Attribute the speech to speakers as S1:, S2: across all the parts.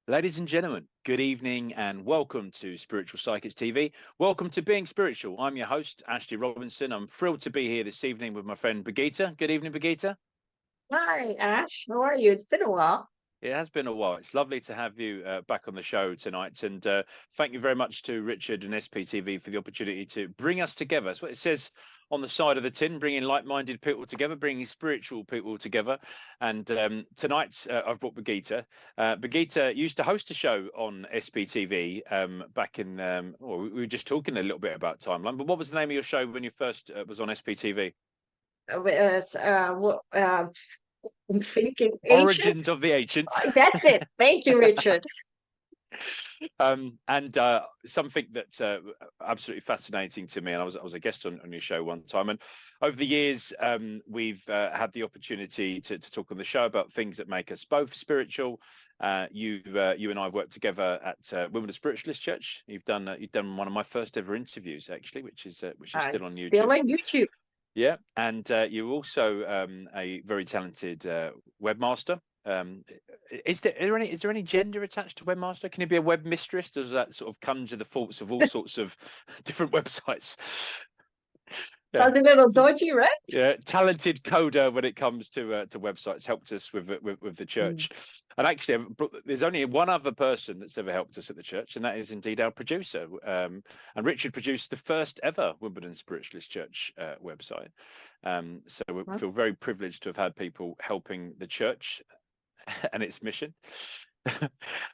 S1: Ladies and gentlemen, good evening and welcome to Spiritual Psychics TV. Welcome to Being Spiritual. I'm your host, Ashley Robinson. I'm thrilled to be here this evening with my friend Birgitta. Good evening, Birgitta.
S2: Hi, Ash. How are you? It's been a while.
S1: It has been a while. It's lovely to have you back on the show tonight. And thank you very much to Richard and SPTV for the opportunity to bring us together. That's what it says on the side of the tin, bringing like-minded people together, bringing spiritual people together. And tonight I've brought Birgitta. Birgitta used to host a show on SPTV back in, well, we were just talking a little bit about timeline, but what was the name of your show when you first was on SPTV?
S2: I'm thinking
S1: Origins
S2: ancients.
S1: of the Ancients.
S2: That's it. Thank you, Richard.
S1: And something that's absolutely fascinating to me, and I was a guest on your show one time, and over the years we've had the opportunity to talk on the show about things that make us both spiritual. You and I have worked together at Wimbledon Spiritualist Church. You've done one of my first ever interviews, actually, which is still on
S2: Still
S1: YouTube.
S2: on YouTube.
S1: Yeah, and you're also a very talented webmaster. Is there any gender attached to webmaster? Can you be a web mistress? Does that sort of conjure the thoughts of all sorts of different websites? Yeah.
S2: Sounds a little dodgy, right?
S1: Yeah, talented coder when it comes to websites, helped us with the church. And actually, there's only one other person that's ever helped us at the church, and that is indeed our producer. And Richard produced the first ever Wimbledon Spiritualist Church website. So we feel very privileged to have had people helping the church and its mission.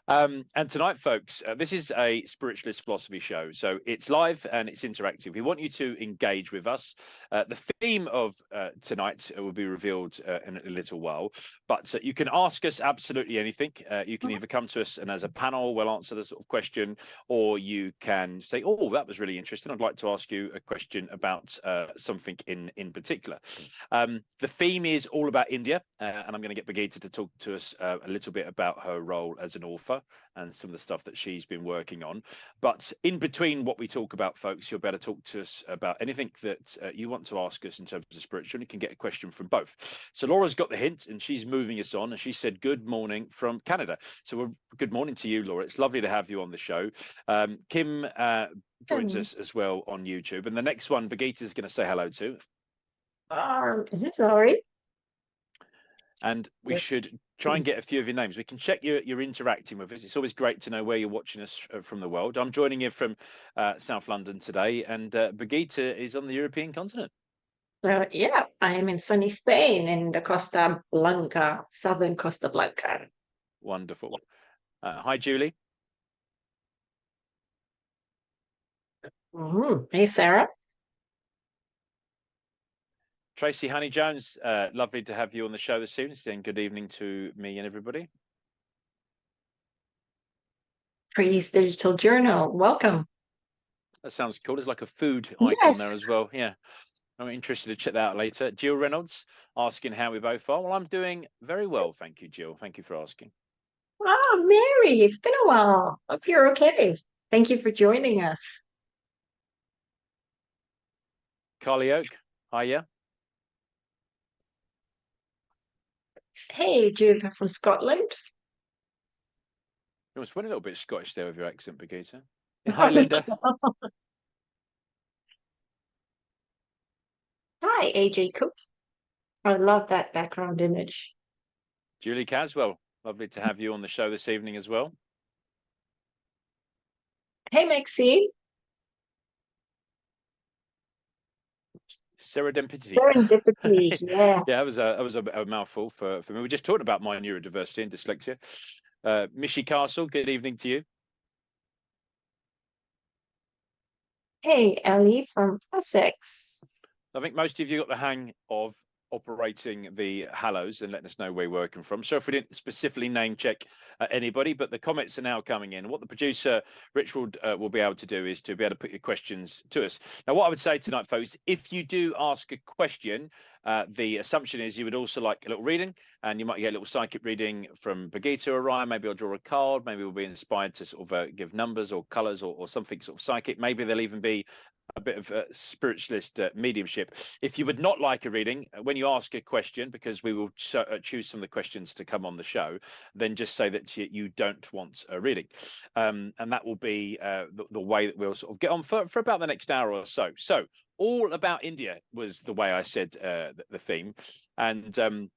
S1: And tonight, folks, this is a spiritualist philosophy show, so it's live and it's interactive. We want you to engage with us. The theme of tonight will be revealed in a little while, but you can ask us absolutely anything. You can either come to us and as a panel we'll answer the sort of question, or you can say, oh, that was really interesting, I'd like to ask you a question about something in particular. The theme is all about India, and I'm going to get Birgitta to talk to us a little bit about her role as an author and some of the stuff that she's been working on. But in between what we talk about, folks, you'll be able to talk to us about anything that you want to ask us in terms of spiritual. You can get a question from both. So Laura's got the hint and she's moving us on, and she said good morning from Canada. So good morning to you, Laura. It's lovely to have you on the show. Kim joins us as well on YouTube, and the next one Birgitta is going to say hello to.
S2: Sorry.
S1: And we should try and get a few of your names. We can check you're interacting with us. It's always great to know where you're watching us from the world. I'm joining you from South London today, and Birgitta is on the European continent.
S2: Yeah, I am in sunny Spain in the Costa Blanca, southern Costa Blanca.
S1: Wonderful. Hi, Julie.
S2: Hey, Sarah.
S1: Tracy Honey-Jones, lovely to have you on the show this evening. Saying good evening to me and everybody.
S2: Trees Digital Journal, welcome.
S1: That sounds cool. There's like a food icon there as well. Yeah, I'm interested to check that out later. Jill Reynolds asking how we both are. Well, I'm doing very well, thank you, Jill. Thank you for asking.
S2: Oh, Mary, it's been a while. Hope you're okay. Thank you for joining us.
S1: Carly Oak, hiya.
S2: Hey, Judith from Scotland.
S1: You almost went a little bit Scottish there with your accent, Birgitta. Hi, Linda.
S2: Hi, AJ Cook. I love that background image.
S1: Julie Caswell, lovely to have you on the show this evening as well.
S2: Hey, Maxine.
S1: Serendipity.
S2: Serendipity, yes.
S1: Yeah, that was a mouthful for me. We just talked about my neurodiversity and dyslexia. Mishi Castle, good evening to you.
S2: Hey, Ellie from Essex.
S1: I think most of you got the hang of operating the Hallows and letting us know where you're working from. So if we didn't specifically name check anybody, but the comments are now coming in. What the producer Richard will be able to do is to be able to put your questions to us. Now, what I would say tonight, folks, if you do ask a question, The assumption is you would also like a little reading, and you might get a little psychic reading from Birgitta or Ryan. Maybe I'll draw a card. Maybe we'll be inspired to sort of give numbers or colors or something sort of psychic. Maybe there'll even be a bit of spiritualist mediumship. If you would not like a reading, when you ask a question, because we will choose some of the questions to come on the show, then just say that you don't want a reading. And that will be the way that we'll sort of get on for about the next hour or so. So all about India was the way I said the theme. And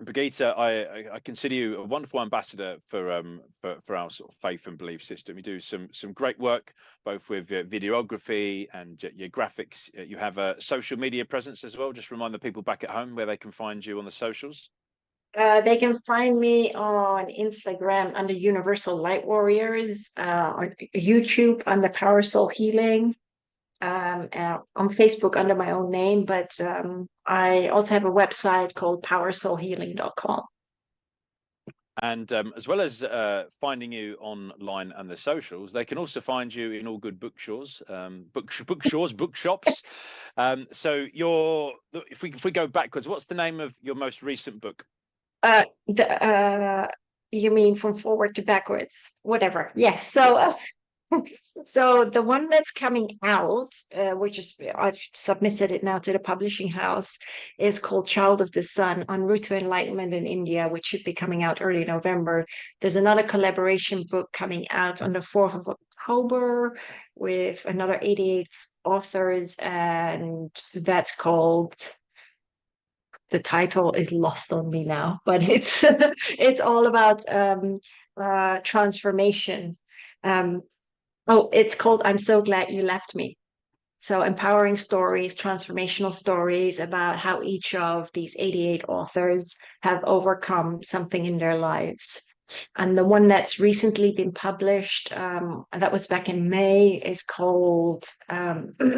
S1: Birgitta, I consider you a wonderful ambassador for our sort of faith and belief system. You do some great work, both with videography and your graphics. You have a social media presence as well. Just remind the people back at home where they can find you on the socials.
S2: They can find me on Instagram under Universal Light Warriors, on YouTube under Power Soul Healing, on Facebook under my own name, but I also have a website called powersoulhealing.com.
S1: And as well as finding you online and the socials, they can also find you in all good bookshops. So if we go backwards, what's the name of your most recent book?
S2: You mean from forward to backwards? Whatever. Yes. So so the one that's coming out, which is I've submitted it now to the publishing house, is called Child of the Sun: En Route to Enlightenment in India, which should be coming out early November. There's another collaboration book coming out on the 4th of October with another 88 authors, and that's called, the title is lost on me now, but it's it's all about transformation. Oh, it's called I'm So Glad You Left Me. So empowering stories, transformational stories about how each of these 88 authors have overcome something in their lives. And the one that's recently been published, that was back in May, is called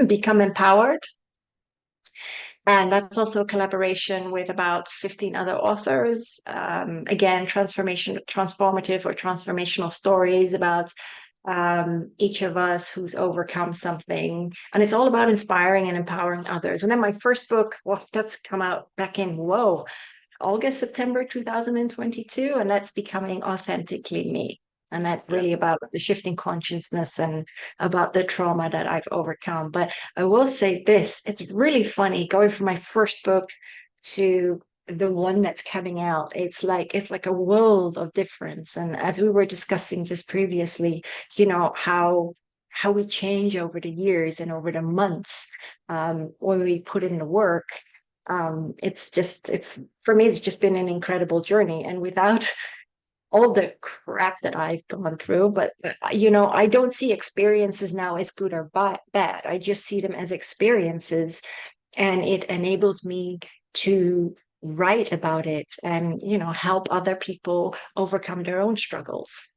S2: Become Empowered. And that's also a collaboration with about 15 other authors. Again, transformative or transformational stories about each of us who's overcome something. And it's all about inspiring and empowering others. And then my first book, well, that's come out back in, August, September 2022. And that's Becoming Authentically Me. And that's really about the shifting consciousness and about the trauma that I've overcome. But I will say this, it's really funny going from my first book to the one that's coming out. It's like a world of difference. And as we were discussing just previously, how we change over the years and over the months, when we put in the work. It's for me, it's just been an incredible journey. And without all the crap that I've gone through, but I don't see experiences now as good or bad. I just see them as experiences, and it enables me to write about it and help other people overcome their own struggles.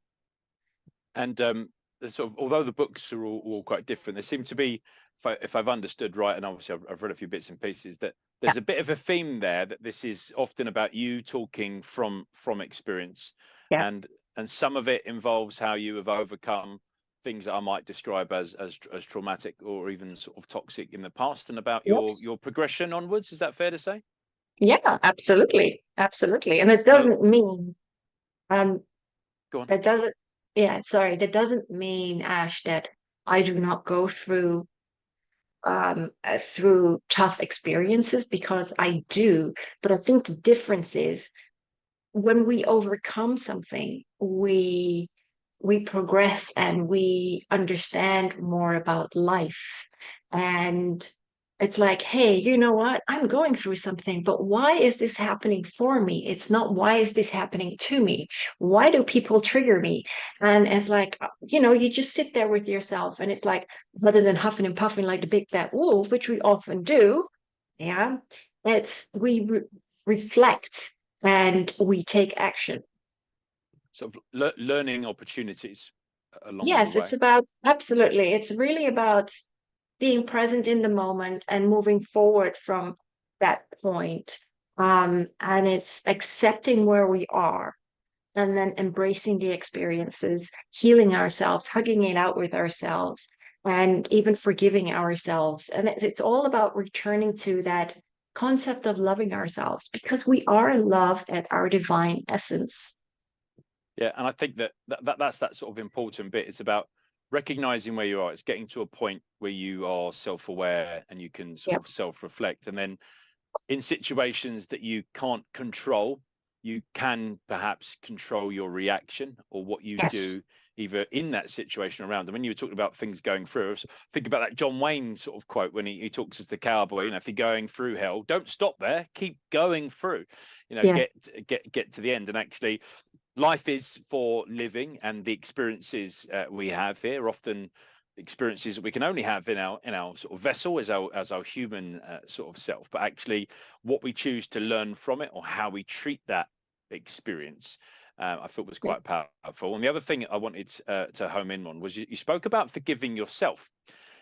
S1: And sort of, although the books are all quite different, there seem to be, if I've understood right, and obviously I've read a few bits and pieces, that there's a bit of a theme there, that this is often about you talking from experience.
S2: Yeah.
S1: And some of it involves how you have overcome things that I might describe as traumatic or even sort of toxic in the past, and about your progression onwards. Is that fair to say?
S2: Yeah, absolutely. And it doesn't mean
S1: Go on.
S2: that doesn't mean, Ash, that I do not go through tough experiences, because I do. But I think the difference is, when we overcome something, we progress and we understand more about life. And it's like, hey, you know what? I'm going through something, but why is this happening for me? It's not, why is this happening to me? Why do people trigger me? And it's like, you just sit there with yourself, and it's like, rather than huffing and puffing like the big bad wolf, which we often do, yeah, we reflect and we take action.
S1: Sort of learning opportunities along
S2: Yes,
S1: the way.
S2: it's about, absolutely. It's really about being present in the moment and moving forward from that point. And it's accepting where we are, and then embracing the experiences, healing ourselves, hugging it out with ourselves, and even forgiving ourselves. And it's all about returning to that concept of loving ourselves, because we are loved at our divine essence.
S1: Yeah, and I think that's that sort of important bit. It's about recognizing where you are. It's getting to a point where you are self-aware and you can sort
S2: Yep.
S1: of self-reflect. And then in situations that you can't control, you can perhaps control your reaction or what you
S2: Yes.
S1: do either in that situation around. And when you were talking about things going through, think about that John Wayne sort of quote when he talks as the cowboy, if you're going through hell, don't stop there, keep going through,
S2: Yeah.
S1: get to the end. And actually life is for living, and the experiences we have here are often experiences that we can only have in our sort of vessel as our human sort of self, but actually what we choose to learn from it or how we treat that experience, I thought was
S2: Yeah.
S1: quite powerful. And the other thing I wanted to home in on was you spoke about forgiving yourself.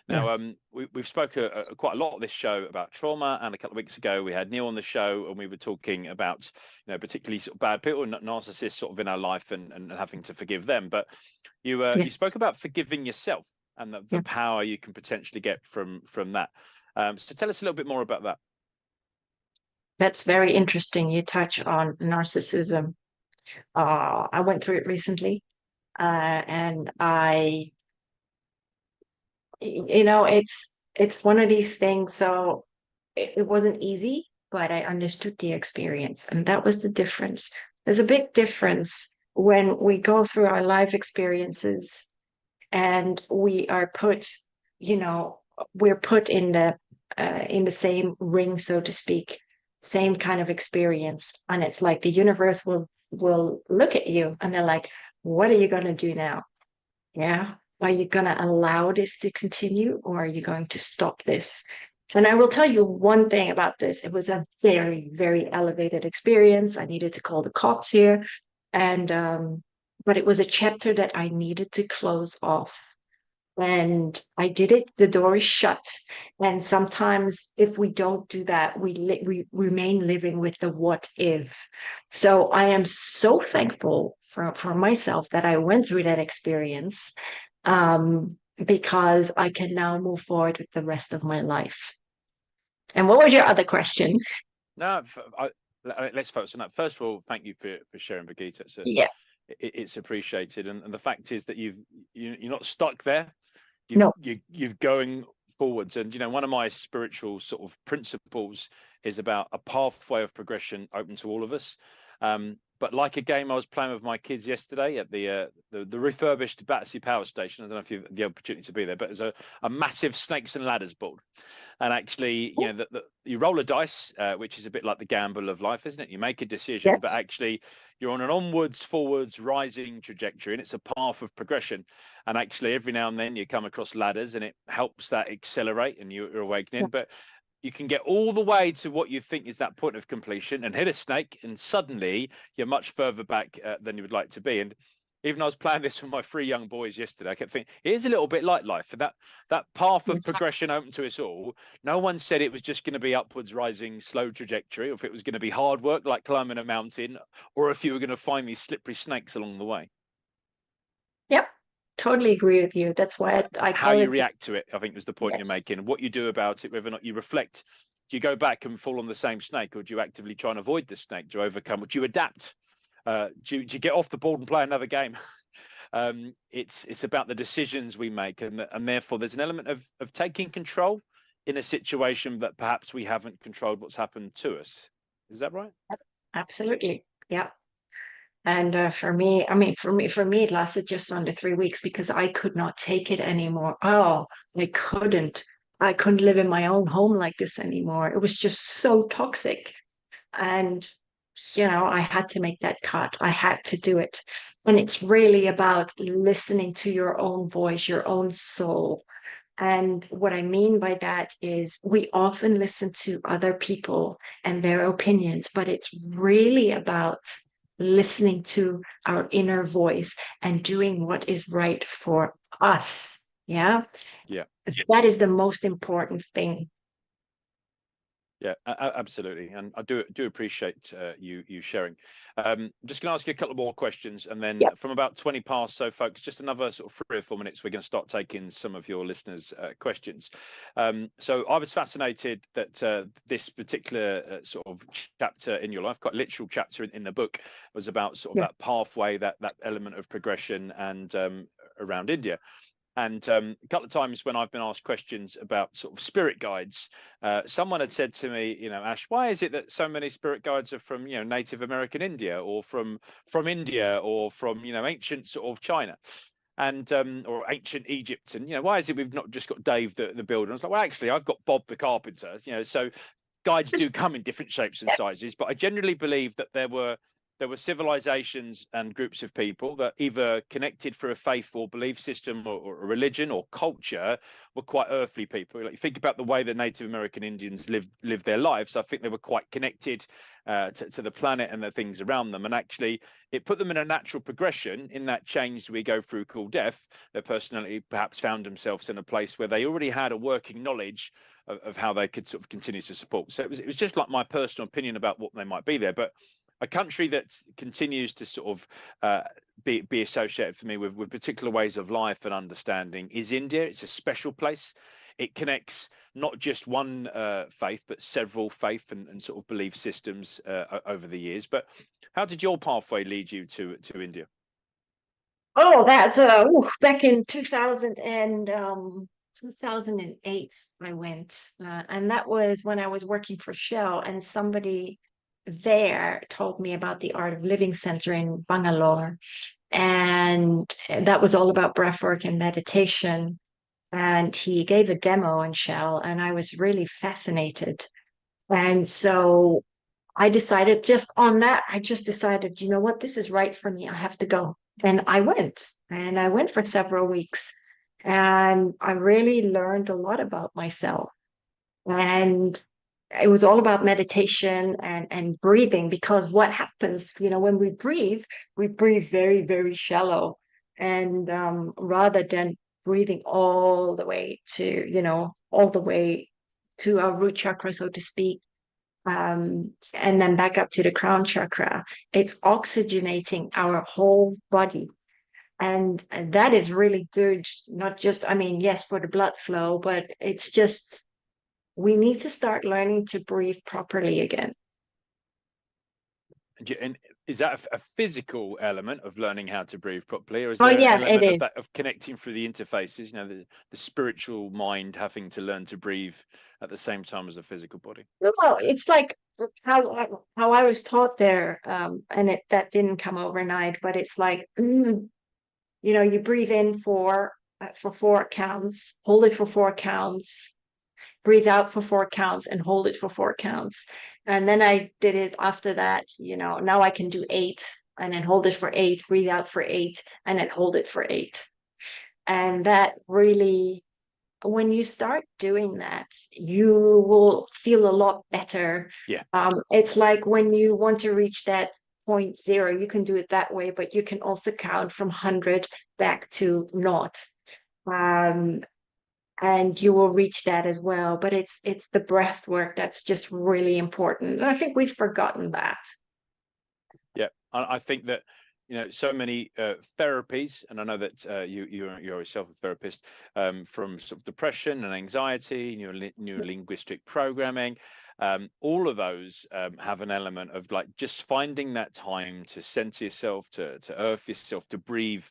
S2: Yeah.
S1: Now, we've spoken quite a lot of this show about trauma, and a couple of weeks ago we had Neil on the show, and we were talking about, particularly sort of bad people and narcissists sort of in our life, and having to forgive them. But you spoke
S2: Yes.
S1: about forgiving yourself and the
S2: Yeah.
S1: power you can potentially get from that. So tell us a little bit more about that.
S2: That's very interesting. You touch on narcissism. I went through it recently, and it's one of these things. So it wasn't easy, but I understood the experience, and that was the difference. There's a big difference when we go through our life experiences and we are put, you know, we're put in the same ring, so to speak, same kind of experience, and it's like the universe will look at you and they're like, "What are you gonna do now? Yeah, are you gonna allow this to continue, or are you going to stop this?" And I will tell you one thing about this. It was a very, very elevated experience. I needed to call the cops here. And but it was a chapter that I needed to close off. And I did it. The door is shut. And sometimes, if we don't do that, we remain living with the what if. So I am so thankful for myself that I went through that experience, because I can now move forward with the rest of my life. And what was your other question?
S1: No, let's focus on that. First of all, thank you for sharing, Birgitta.
S2: Yeah.
S1: It's appreciated, and the fact is that you're not stuck there.
S2: No.
S1: You've going forwards. And one of my spiritual sort of principles is about a pathway of progression open to all of us. But like a game I was playing with my kids yesterday at the refurbished Battersea Power Station. I don't know if you've had the opportunity to be there, but there's a massive snakes and ladders board. And actually, you roll a dice, which is a bit like the gamble of life, isn't it? You make a decision, but
S2: Yes.
S1: actually you're on an onwards, forwards, rising trajectory, and it's a path of progression. And actually, every now and then you come across ladders, and it helps that accelerate, and you're awakening. But you can get all the way to what you think is that point of completion and hit a snake, and suddenly you're much further back than you would like to be. And even I was playing this with my 3 young boys yesterday, I kept thinking it is a little bit like life. For that path of
S2: Yes.
S1: progression open to us all, no one said it was just going to be upwards rising slow trajectory, or if it was going to be hard work like climbing a mountain, or if you were going to find these slippery snakes along the way.
S2: Yep. Totally agree with you. That's why I
S1: How
S2: call
S1: you
S2: it the,
S1: react to it, I think, was the point you're
S2: yes.
S1: making. What you do about it, whether or not you reflect. Do you go back and fall on the same snake, or do you actively try and avoid the snake? Do you overcome? Or do you adapt? Do you get off the board and play another game? It's about the decisions we make, and therefore there's an element of taking control in a situation that perhaps we haven't controlled what's happened to us. Is that right?
S2: Absolutely. Yeah. And for me, I mean, for me, it lasted just under 3 weeks because I could not take it anymore. Oh, I couldn't. I couldn't live in my own home like this anymore. It was just so toxic. And, I had to make that cut. I had to do it. And it's really about listening to your own voice, your own soul. And what I mean by that is we often listen to other people and their opinions, but it's really about listening to our inner voice and doing what is right for us. Yeah.
S1: Yeah.
S2: That is the most important thing.
S1: Yeah, absolutely, and I do appreciate you sharing. I'm just going to ask you a couple more questions, and then
S2: Yep.
S1: from about 20 past, so folks, just another sort of 3 or 4 minutes, we're going to start taking some of your listeners' questions. So I was fascinated that this particular sort of chapter in your life, quite literal chapter in the book, was about sort of
S2: Yeah.
S1: that pathway, that element of progression, and around India. And a couple of times when I've been asked questions about sort of spirit guides, someone had said to me, Ash, why is it that so many spirit guides are from, Native American India, or from India, or from, ancient sort of China, and or ancient Egypt? And why is it we've not just got Dave the builder? And I was like, well, actually, I've got Bob the carpenter. So guides do
S2: Just,
S1: come in different shapes and sizes, but I generally believe that there were civilizations and groups of people that either connected through a faith or belief system, or a religion or culture, were quite earthly people. Like, you think about the way that Native American Indians lived their lives. I think they were quite connected to the planet and the things around them. And actually, it put them in a natural progression in that change we go through called death. Their personality perhaps found themselves in a place where they already had a working knowledge of how they could sort of continue to support. So it was just like my personal opinion about what they might be there. But a country that continues to sort of be associated for me with particular ways of life and understanding is India. It's a special place. It connects not just one faith, but several faith and sort of belief systems over the years. But how did your pathway lead you to India?
S2: oh, that's back in 2008 I went, and that was when I was working for Shell, and somebody there told me about the Art of Living Center in Bangalore, and that was all about breathwork and meditation. And he gave a demo in Shell, and I was really fascinated. And so I decided just on that, I just decided, you know what, this is right for me. I have to go. And I went for several weeks. And I really learned a lot about myself. And it was all about meditation and breathing, because what happens, when we breathe very, very shallow. And rather than breathing all the way to, all the way to our root chakra, so to speak, and then back up to the crown chakra, it's oxygenating our whole body. And that is really good, not just, I mean, yes, for the blood flow, but it's just, we need to start learning to breathe properly again.
S1: And is that a physical element of learning how to breathe properly, or is
S2: Oh,
S1: there an
S2: yeah, it
S1: element of that,
S2: is.
S1: of connecting through the interfaces? The spiritual mind having to learn to breathe at the same time as the physical body.
S2: Well, it's like how I was taught there, and that didn't come overnight, but it's like, you breathe in for 4 counts, hold it for 4 counts, breathe out for 4 counts, and hold it for 4 counts. And then I did it after that, now I can do 8, and then hold it for 8, breathe out for 8, and then hold it for 8. And that really, when you start doing that, you will feel a lot better.
S1: Yeah.
S2: It's like when you want to reach that point zero, you can do it that way, but you can also count from 100 back to naught. Um, and you will reach that as well. But it's the breath work that's just really important. And I think we've forgotten that.
S1: Yeah, I think that so many therapies, and I know that you're yourself a therapist, from sort of depression and anxiety, neuro linguistic programming, all of those have an element of like just finding that time to center yourself, to earth yourself, to breathe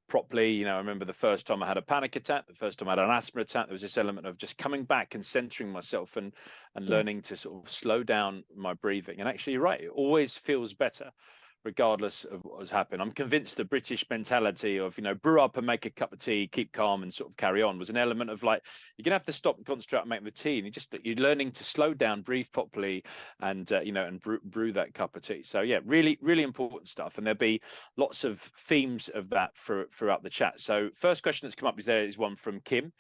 S1: properly. I remember the first time I had a panic attack, the first time I had an asthma attack, there was this element of just coming back and centering myself, and
S2: Yeah.
S1: learning to sort of slow down my breathing. And actually, you're right, it always feels better regardless of what has happened. I'm convinced the British mentality of, brew up and make a cup of tea, keep calm and sort of carry on, was an element of like, you're gonna have to stop and concentrate and make the tea, and you're learning to slow down, breathe properly, and and brew that cup of tea. So yeah, really, really important stuff. And there'll be lots of themes of that throughout the chat. So first question that's come up is one from Kim.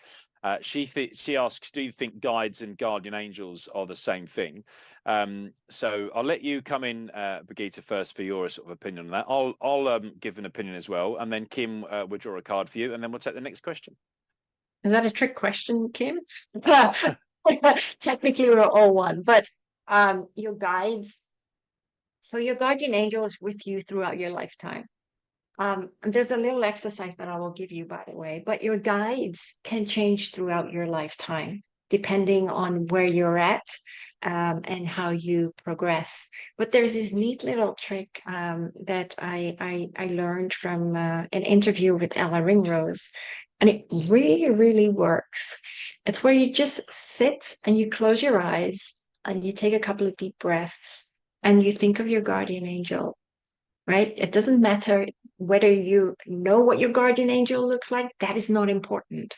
S1: She asks, do you think guides and guardian angels are the same thing? So I'll let you come in, Birgitta, first for your sort of opinion on that. I'll give an opinion as well, and then Kim will draw a card for you, and then we'll take the next question.
S2: Is that a trick question, Kim? Technically, we're all one, but Your guides. So your guardian angel is with you throughout your lifetime. And there's a little exercise that I will give you, by the way, but your guides can change throughout your lifetime, depending on where you're at, and how you progress. But there's this neat little trick, that I learned from an interview with Ella Ringrose, and it really, really works. It's where you just sit and you close your eyes and you take a couple of deep breaths and you think of your guardian angel, right? It doesn't matter whether you know what your guardian angel looks like, that is not important.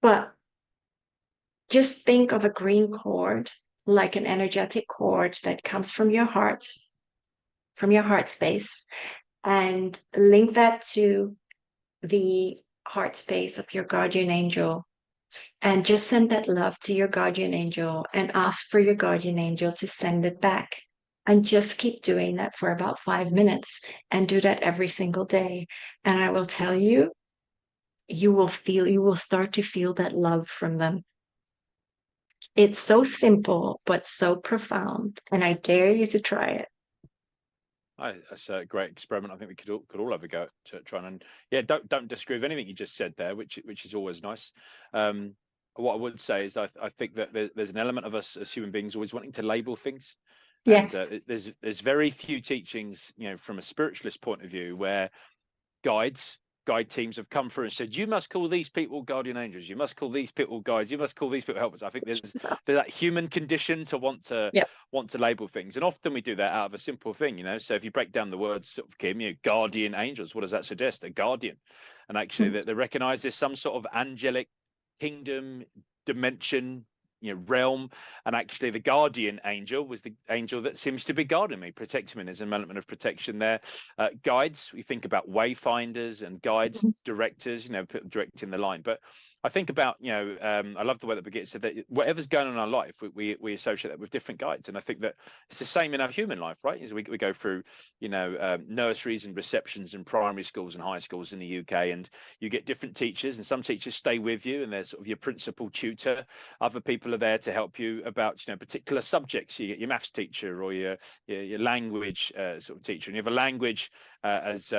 S2: But just think of a green cord, like an energetic cord that comes from your heart space, and link that to the heart space of your guardian angel. And just send that love to your guardian angel and ask for your guardian angel to send it back. And just keep doing that for about 5 minutes and do that every single day. And I will tell you, you will start to feel that love from them. It's so simple, but so profound. And I dare you to try it.
S1: That's a great experiment. I think we could all have a go at trying. And yeah, don't disagree with anything you just said there, which is always nice. What I would say is I think that there's an element of us as human beings always wanting to label things, and
S2: Yes.
S1: there's very few teachings, from a spiritualist point of view, where guide teams have come through and said, you must call these people guardian angels, you must call these people guides, you must call these people helpers. I think there's that human condition to
S2: Yep.
S1: want to label things, and often we do that out of a simple thing. So if you break down the words, sort of, Kim, guardian angels, what does that suggest? A guardian. And actually that they recognize there's some sort of angelic kingdom, dimension, realm. And actually the guardian angel was the angel that seems to be guarding me, protecting me. There's an element of protection there. Guides, we think about wayfinders and guides, directors, directing the line. But I think about, I love the way that Birgitta said that whatever's going on in our life, we associate that with different guides. And I think that it's the same in our human life, right? As we go through, nurseries and receptions and primary schools and high schools in the UK, and you get different teachers, and some teachers stay with you and they're sort of your principal tutor. Other people are there to help you about, particular subjects. You get your maths teacher or your language sort of teacher, and you have a language as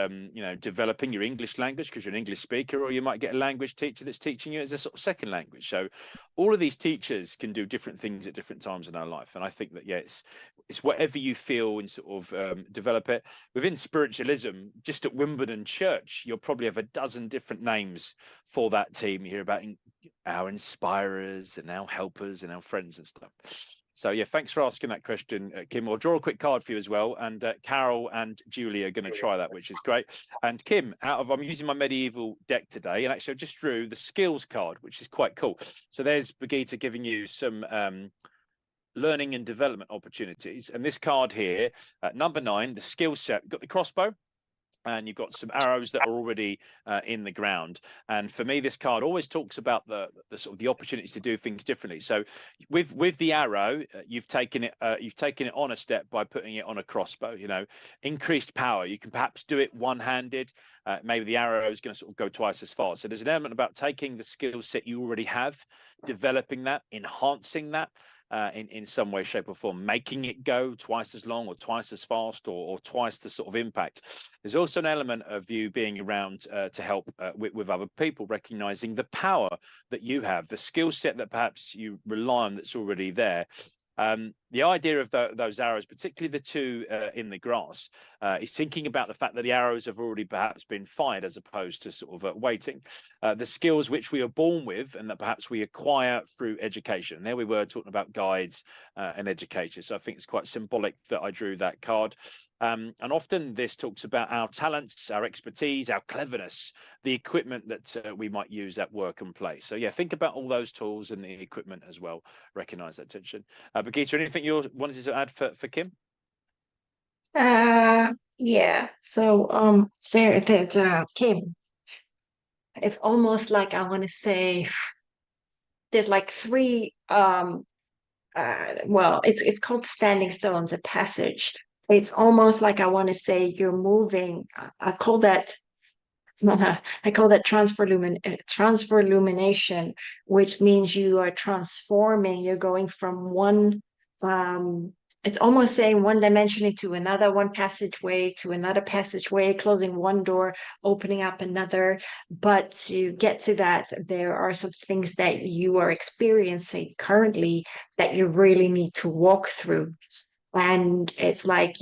S1: developing your English language because you're an English speaker, or you might get a language teacher that's teaching you as a sort of second language. So all of these teachers can do different things at different times in our life, and I think that it's whatever you feel and sort of develop it within spiritualism. Just at Wimbledon Church, you'll probably have a dozen different names for that team. You hear about our inspirers and our helpers and our friends and stuff. So yeah, thanks for asking that question, Kim. I'll draw a quick card for you as well, and Carol and Julie are going to try that, which is great. And Kim, I'm using my medieval deck today, and actually I just drew the skills card, which is quite cool. So there's Birgitta giving you some learning and development opportunities, and this card here, number 9, the skill set. You've got the crossbow, and you've got some arrows that are already in the ground. And for me, this card always talks about the sort of the opportunities to do things differently. So with the arrow, you've taken it on a step by putting it on a crossbow. Increased power. You can perhaps do it one-handed. Maybe the arrow is going to sort of go twice as far. So there's an element about taking the skill set you already have, developing that, enhancing that. In some way, shape, or form, making it go twice as long or twice as fast or twice the sort of impact. There's also an element of you being around to help with other people, recognizing the power that you have, the skill set that perhaps you rely on that's already there. The idea of those arrows, particularly the two in the grass, is thinking about the fact that the arrows have already perhaps been fired as opposed to sort of waiting. The skills which we are born with and that perhaps we acquire through education. And there we were talking about guides and educators. So I think it's quite symbolic that I drew that card. And often this talks about our talents, our expertise, our cleverness, the equipment that we might use at work and play. So yeah, think about all those tools and the equipment as well. Recognize that tension. Birgitta, anything you wanted to add for Kim?
S2: Yeah. So it's fair that Kim, it's almost like I want to say there's like three well, it's called standing stones, a passage. It's almost like I want to say you're moving. I call that transfer lumination, which means you are transforming. You're going from one it's almost saying one dimension into another, one passageway to another passageway, closing one door, opening up another. But to get to that, there are some things that you are experiencing currently that you really need to walk through. And it's like,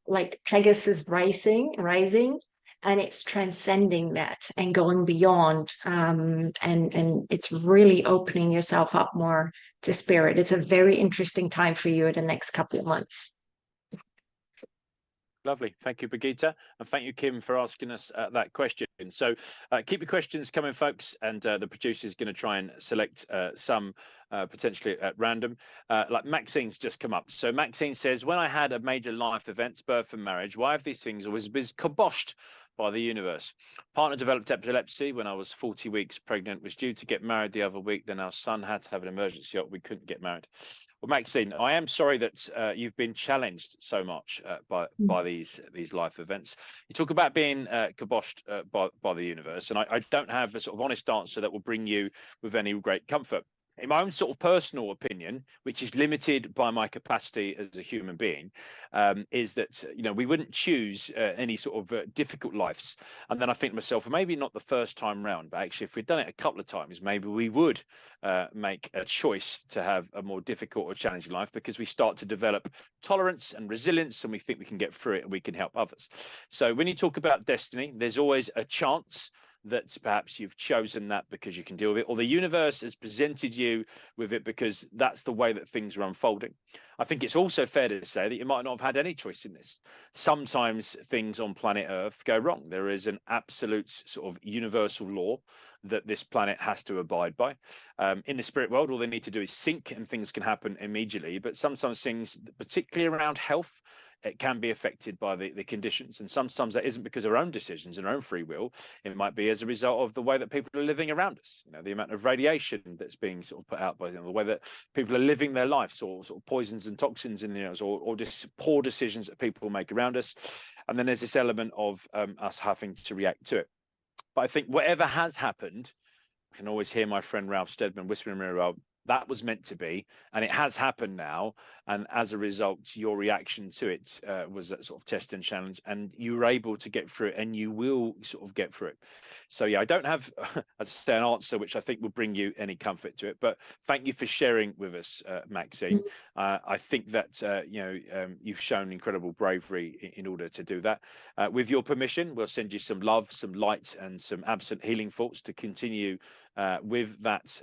S2: like Pegasus rising, and it's transcending that and going beyond. And it's really opening yourself up more to spirit. It's a very interesting time for you in the next couple of months.
S1: Lovely. Thank you, Birgitta. And thank you, Kim, for asking us that question. So keep your questions coming, folks. And the producer is going to try and select some potentially at random. Like Maxine's just come up. So Maxine says, when I had a major life events, birth and marriage, why have these things always been kiboshed by the universe? Partner developed epilepsy when I was 40 weeks pregnant, was due to get married the other week. Then our son had to have an emergency op. We couldn't get married. Well, Maxine, I am sorry that you've been challenged so much by these life events. You talk about being kiboshed by the universe, and I don't have a sort of honest answer that will bring you with any great comfort. In my own sort of personal opinion, which is limited by my capacity as a human being, is that we wouldn't choose any sort of difficult lives. And then I think to myself, well, maybe not the first time round, but actually, if we'd done it a couple of times, maybe we would make a choice to have a more difficult or challenging life, because we start to develop tolerance and resilience, and we think we can get through it and we can help others. So when you talk about destiny, there's always a chance that perhaps you've chosen that because you can deal with it, or the universe has presented you with it because that's the way that things are unfolding. I think it's also fair to say that you might not have had any choice in this. Sometimes things on planet Earth go wrong. There is an absolute sort of universal law that this planet has to abide by. In the spirit world, all they need to do is sync and things can happen immediately. But sometimes things, particularly around health, it can be affected by the conditions. And sometimes that isn't because of our own decisions and our own free will. It might be as a result of the way that people are living around us. The amount of radiation that's being sort of put out by them, the way that people are living their lives, or sort of poisons and toxins in the or just poor decisions that people make around us. And then there's this element of us having to react to it. But I think whatever has happened, I can always hear my friend Ralph Steadman whispering in my ear, well, that was meant to be, and it has happened now. And as a result, your reaction to it was that sort of test and challenge, and you were able to get through it, and you will sort of get through it. So yeah, I don't have, as I say, an answer which I think will bring you any comfort to it. But thank you for sharing with us, Maxine. I think that you've shown incredible bravery in order to do that. With your permission, we'll send you some love, some light, and some absent healing thoughts to continue with that,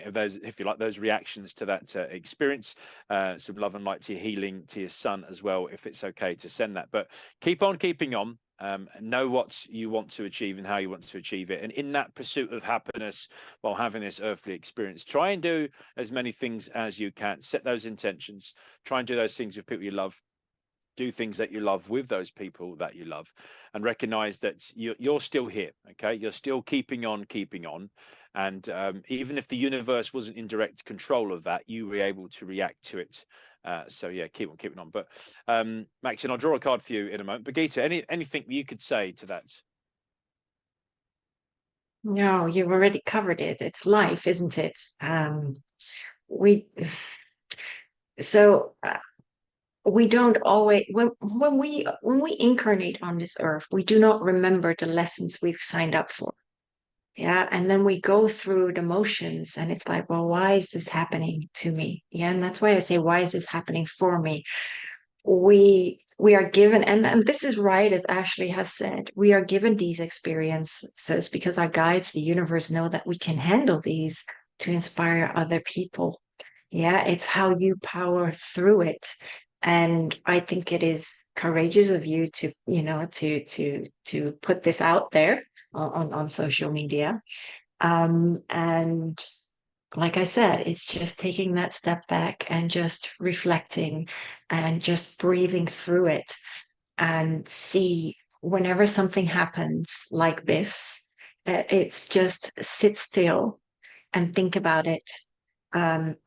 S1: those, if you like, those reactions to that experience. Some love and light to your healing, to your son as well, if it's okay to send that. But keep on keeping on. Know what you want to achieve and how you want to achieve it. And in that pursuit of happiness while having this earthly experience, try and do as many things as you can. Set those intentions. Try and do those things with people you love. Do things that you love with those people that you love, and recognize that you're still here. Okay, you're still keeping on, and even if the universe wasn't in direct control of that, you were able to react to it. So yeah, keep on keeping on. But Maxine, I'll draw a card for you in a moment. Birgitta, anything you could say to that?
S2: No, you've already covered it. It's life, isn't it? We so we don't always when we incarnate on this earth, we do not remember the lessons we've signed up for. Yeah, and then we go through the motions, and it's like, well, why is this happening to me? Yeah, and that's why I say, why is this happening for me? We are given, and this is right, as Ashley has said, we are given these experiences because our guides, the universe, know that we can handle these to inspire other people. Yeah, it's how you power through it. And I think it is courageous of you to, to put this out there on social media. And like I said, it's just taking that step back and just reflecting and just breathing through it, and see whenever something happens like this, it's just sit still and think about it,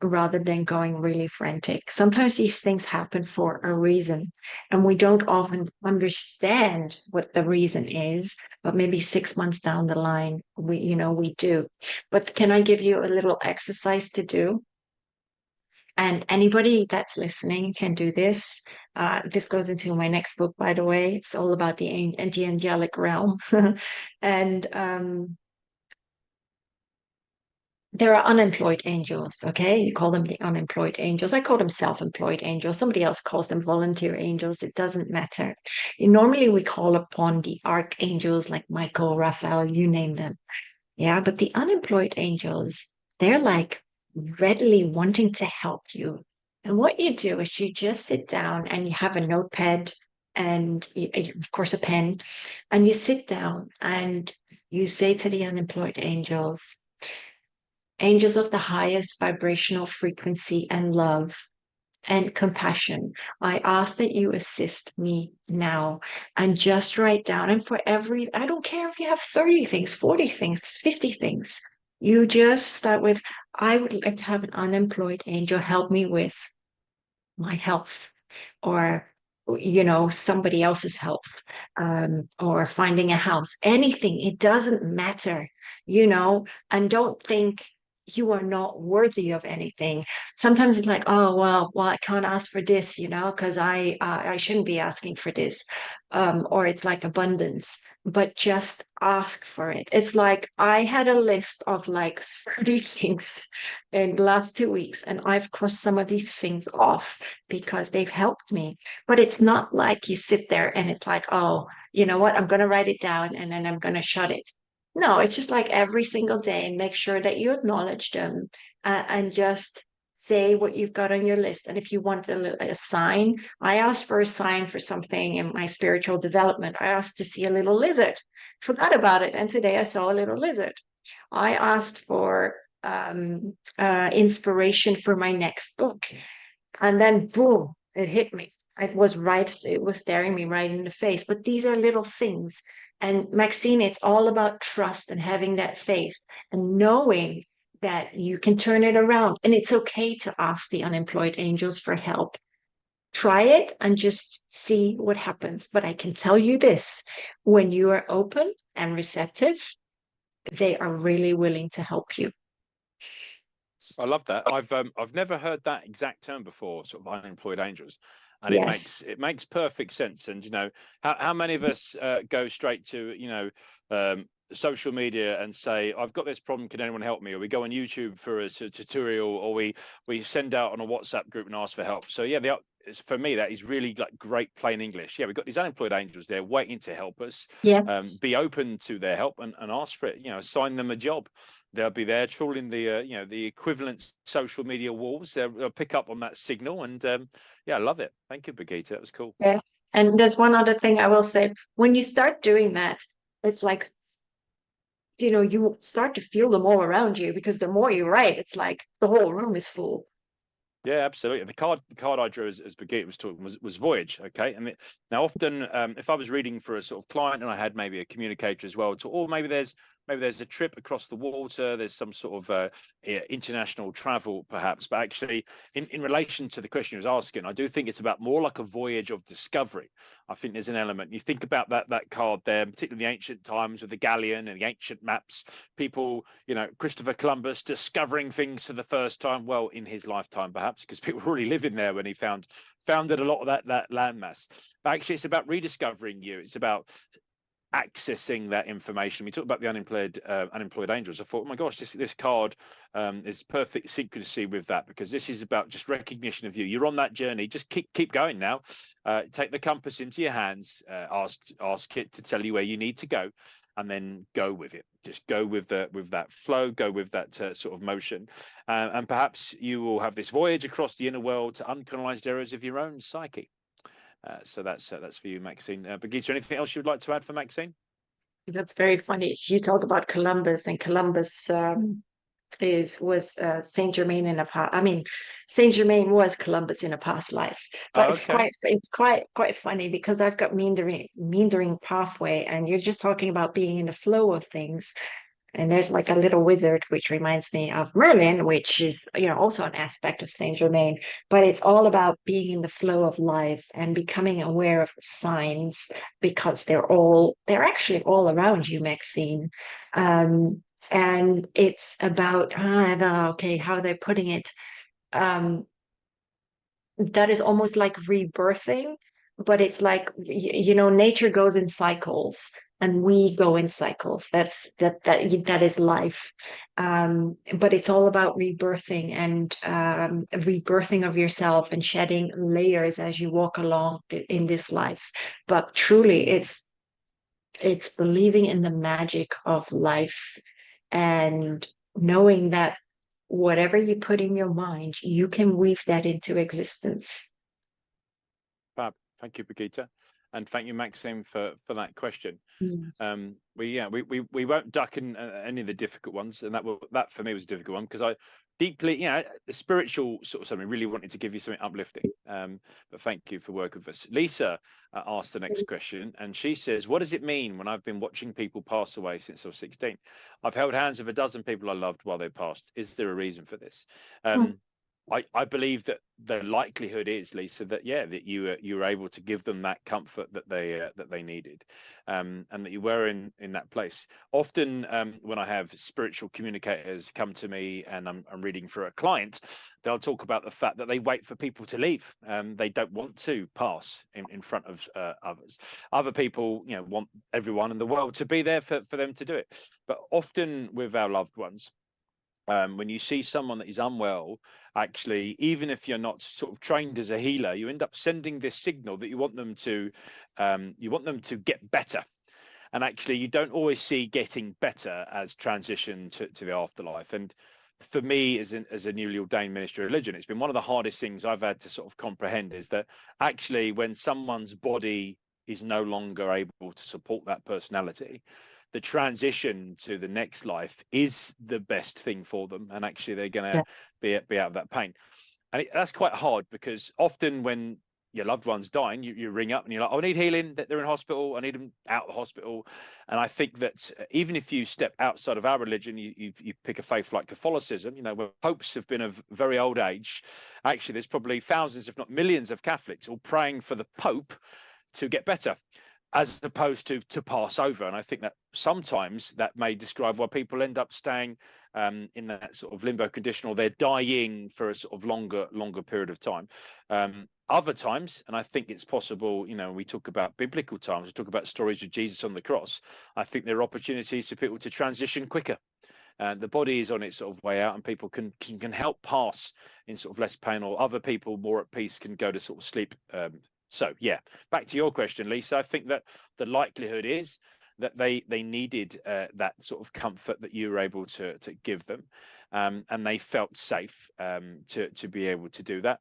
S2: rather than going really frantic. Sometimes these things happen for a reason, and we don't often understand what the reason is, but maybe 6 months down the line, we do. But can I give you a little exercise to do? And anybody that's listening can do this. This goes into my next book, by the way. It's all about the angelic realm. And there are unemployed angels, okay? You call them the unemployed angels. I call them self-employed angels. Somebody else calls them volunteer angels. It doesn't matter. Normally, we call upon the archangels like Michael, Raphael, you name them. Yeah, but the unemployed angels, they're like readily wanting to help you. And what you do is you just sit down and you have a notepad and, of course, a pen, and you sit down and you say to the unemployed angels, angels of the highest vibrational frequency and love and compassion, I ask that you assist me now and just write down. And for every, I don't care if you have 30 things, 40 things, 50 things, you just start with, I would like to have an unemployed angel help me with my health or somebody else's health, or finding a house, anything. It doesn't matter, and don't think you are not worthy of anything. Sometimes it's like, oh, well, I can't ask for this, because I shouldn't be asking for this. Or it's like abundance, but just ask for it. It's like I had a list of like 30 things in the last 2 weeks, and I've crossed some of these things off because they've helped me. But it's not like you sit there and it's like, oh, you know what? I'm going to write it down and then I'm going to shut it. No, it's just like every single day, and make sure that you acknowledge them, and just say what you've got on your list. And if you want a sign, I asked for a sign for something in my spiritual development. I asked to see a little lizard, forgot about it. And today I saw a little lizard. I asked for inspiration for my next book. And then boom, it hit me. It was staring me right in the face. But these are little things. And Maxine, it's all about trust and having that faith and knowing that you can turn it around. And it's okay to ask the unemployed angels for help. Try it and just see what happens. But I can tell you this, when you are open and receptive, they are really willing to help you.
S1: I love that. I've never heard that exact term before, sort of unemployed angels, and
S2: Yes.
S1: it makes perfect sense. And how many of us go straight to social media and say, I've got this problem, can anyone help me? Or we go on YouTube for a tutorial, or we send out on a WhatsApp group and ask for help. So yeah, for me, that is really like great plain English. Yeah, we've got these unemployed angels there waiting to help us.
S2: Yes.
S1: Be open to their help and ask for it. Assign them a job. They'll be there trawling the equivalent social media walls. They'll pick up on that signal, and yeah, I love it. Thank you, Birgitta. That was cool.
S2: Yeah. And there's one other thing I will say. When you start doing that, it's like, you start to feel them all around you, because the more you write, it's like the whole room is full.
S1: Yeah, absolutely. The card I drew as Birgitta was talking was Voyage. Okay, and now often if I was reading for a sort of client and I had maybe a communicator as well, or maybe there's a trip across the water, there's some sort of international travel perhaps, but actually in relation to the question you was asking, I do think it's about more like a voyage of discovery. I think there's an element. You think about that card there, particularly the ancient times with the galleon and the ancient maps, people, Christopher Columbus discovering things for the first time, well, in his lifetime perhaps, because people were already living there when he founded a lot of that landmass. But actually it's about rediscovering you. It's about accessing that information. We talked about the unemployed angels. I thought, oh my gosh, this card is perfect synchronicity with that, because this is about just recognition of you. You're on that journey. Just keep going now. Take the compass into your hands. Ask it to tell you where you need to go, and then go with it. Just go with that flow. Go with that sort of motion, and perhaps you will have this voyage across the inner world to uncanalized areas of your own psyche. So that's for you, Maxine. Birgitta, anything else you'd like to add for Maxine?
S2: That's very funny. You talk about Columbus, and Columbus is was Saint Germain in a past. I mean, Saint Germain was Columbus in a past life. But
S1: Oh,
S2: it's
S1: okay.
S2: quite funny, because I've got meandering pathway, and you're just talking about being in the flow of things. And there's like a little wizard, which reminds me of Merlin, which is, also an aspect of Saint Germain. But it's all about being in the flow of life and becoming aware of signs, because they're actually all around you, Maxine. And it's about, I don't know, okay, how they're putting it. that is almost like rebirthing, but it's like nature goes in cycles and we go in cycles. That is life. But it's all about rebirthing and rebirthing of yourself and shedding layers as you walk along in this life. But truly, it's believing in the magic of life and knowing that whatever you put in your mind, you can weave that into existence.
S1: Fab. Thank you, Birgitta. And thank you, Maxime, for that question.
S2: Mm.
S1: We won't duck in any of the difficult ones, and that for me was a difficult one because I deeply, the spiritual sort of something really wanted to give you something uplifting. But thank you for working with us. Lisa asked the next question, and she says, "What does it mean when I've been watching people pass away since I was 16? I've held hands with a dozen people I loved while they passed. Is there a reason for this?" I believe that the likelihood is, Lisa, that that you were able to give them that comfort that they needed, and that you were in that place. Often, when I have spiritual communicators come to me and I'm reading for a client, they'll talk about the fact that they wait for people to leave. They don't want to pass in front of others. Other people, want everyone in the world to be there for them to do it. But often with our loved ones, when you see someone that is unwell, actually, even if you're not sort of trained as a healer, you end up sending this signal that you want them to get better. And actually, you don't always see getting better as transition to the afterlife. And for me, as a newly ordained minister of religion, it's been one of the hardest things I've had to sort of comprehend is that actually, when someone's body is no longer able to support that personality, the transition to the next life is the best thing for them, and actually they're going to
S2: Yeah.
S1: be out of that pain. And that's quite hard because often when your loved one's dying, you ring up and you're like, "Oh, I need healing, that they're in hospital, I need them out of the hospital." And I think that even if you step outside of our religion, you pick a faith like Catholicism, where popes have been of very old age, actually there's probably thousands, if not millions, of Catholics all praying for the Pope to get better, as opposed to pass over. And I think that sometimes that may describe why people end up staying in that sort of limbo condition, or they're dying for a sort of longer period of time. Other times, and I think it's possible, we talk about biblical times, we talk about stories of Jesus on the cross. I think there are opportunities for people to transition quicker. The body is on its sort of way out, and people can help pass in sort of less pain, or other people more at peace can go to sort of sleep. So yeah, back to your question, Lisa. I think that the likelihood is that they needed that sort of comfort that you were able to give them, and they felt safe to be able to do that.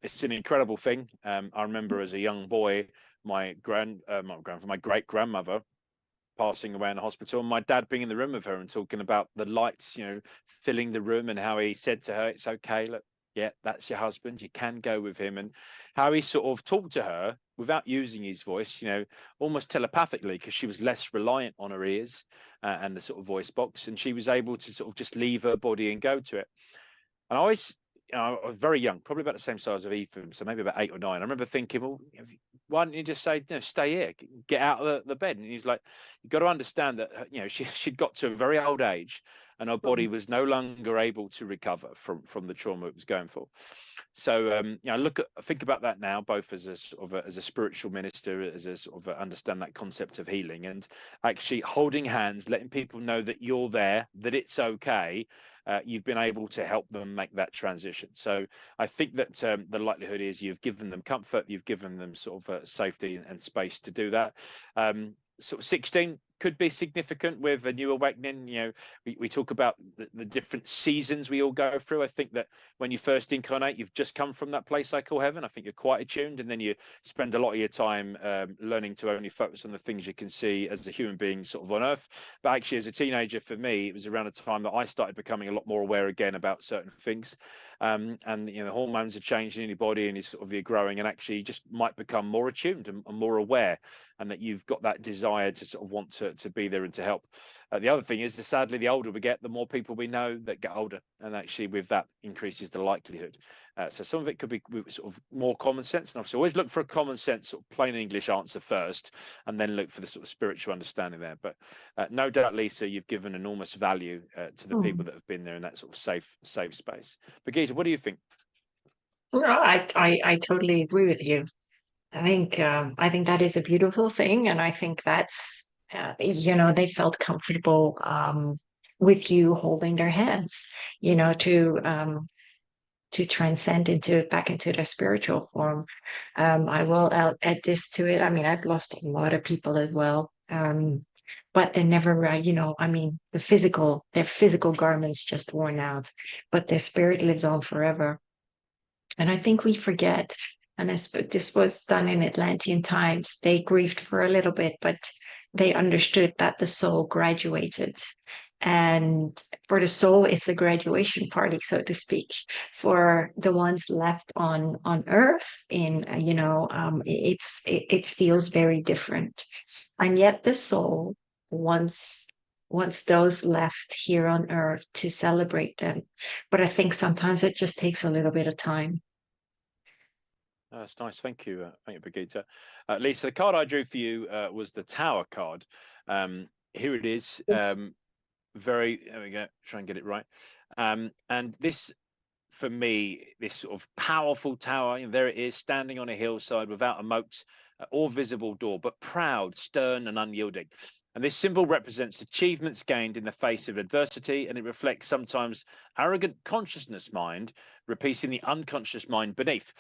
S1: It's an incredible thing. I remember as a young boy, my great grandmother passing away in the hospital, and my dad being in the room with her and talking about the lights, filling the room, and how he said to her, "It's okay, look, yeah, that's your husband, you can go with him," and how he sort of talked to her without using his voice, almost telepathically, because she was less reliant on her ears and the sort of voice box, and she was able to sort of just leave her body and go to it. And I always, I was very young, probably about the same size of Ethan, so maybe about 8 or 9. I remember thinking, well, why don't you just say, stay here, get out of the bed? And he's like, you've got to understand that, she'd got to a very old age, and her body was no longer able to recover from the trauma it was going for. So, think about that now, both as a sort of as a spiritual minister, as a sort of understand that concept of healing, and actually holding hands, letting people know that you're there, that it's okay. You've been able to help them make that transition. So I think that the likelihood is you've given them comfort, you've given them sort of safety and space to do that. Sort of 16 could be significant with a new awakening. We talk about the different seasons we all go through. I think that when you first incarnate, you've just come from that place I call heaven. I think you're quite attuned, and then you spend a lot of your time learning to only focus on the things you can see as a human being sort of on earth. But actually, as a teenager, for me, it was around a time that I started becoming a lot more aware again about certain things. And the hormones are changing in your body, and you're growing, and actually you just might become more attuned and more aware, and that you've got that desire to sort of want to be there and to help. The other thing is that sadly, the older we get, the more people we know that get older, and actually with that increases the likelihood. So some of it could be sort of more common sense, and obviously always look for a common sense, sort of plain English answer first, and then look for the sort of spiritual understanding there. But no doubt, Lisa, you've given enormous value to the people that have been there in that sort of safe space. Birgitta, what do you think?
S2: No, I totally agree with you. I think that is a beautiful thing, and I think that's they felt comfortable with you holding their hands, to transcend into back into their spiritual form. I will add this to it. I mean, I've lost a lot of people as well. But they're never, I mean, their physical garments just worn out, but their spirit lives on forever. And I think we forget, and this was done in Atlantean times. They grieved for a little bit, but they understood that the soul graduated. And for the soul, it's a graduation party, so to speak. For the ones left on Earth, it feels very different. And yet the soul wants those left here on Earth to celebrate them. But I think sometimes it just takes a little bit of time.
S1: That's nice. Thank you, Birgitta. Lisa, the card I drew for you was the Tower card. Here it is. There we go. Try and get it right. And this, for me, this sort of powerful tower, there it is, standing on a hillside without a moat or visible door, but proud, stern, and unyielding. And this symbol represents achievements gained in the face of adversity, and it reflects sometimes arrogant consciousness mind repeating the unconscious mind beneath.